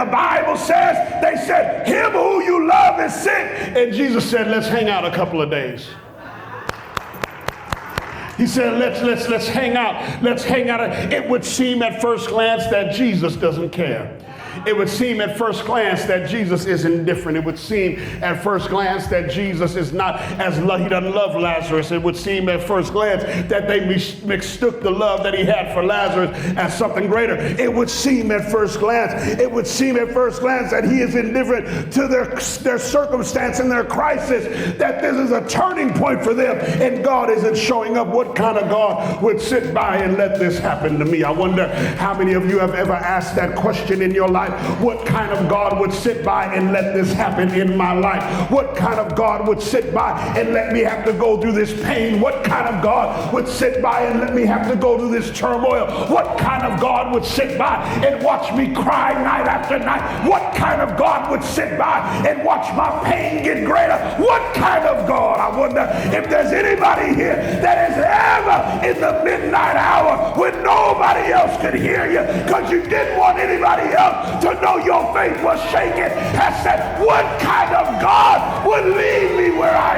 the Bible says, they said, him who you love is sick. And Jesus said, let's hang out a couple of days. He said, let's hang out. Let's hang out. It would seem at first glance that Jesus doesn't care. It would seem at first glance that Jesus is indifferent. It would seem at first glance that Jesus is not as he doesn't love Lazarus. It would seem at first glance that they mistook the love that he had for Lazarus as something greater. It would seem at first glance. It would seem at first glance that he is indifferent to their circumstance and their crisis, that this is a turning point for them, and God isn't showing up. What kind of God would sit by and let this happen to me? I wonder how many of you have ever asked that question in your life. What kind of God would sit by and let this happen in my life? What kind of God would sit by and let me have to go through this pain? What kind of God would sit by and let me have to go through this turmoil? What kind of God would sit by and watch me cry night after night? What kind of God would sit by and watch my pain get greater? What kind of God? I wonder if there's anybody here that is ever in the midnight hour when nobody else could hear you because you didn't want anybody else to know your faith was shaken, has said, what kind of God would leave me where I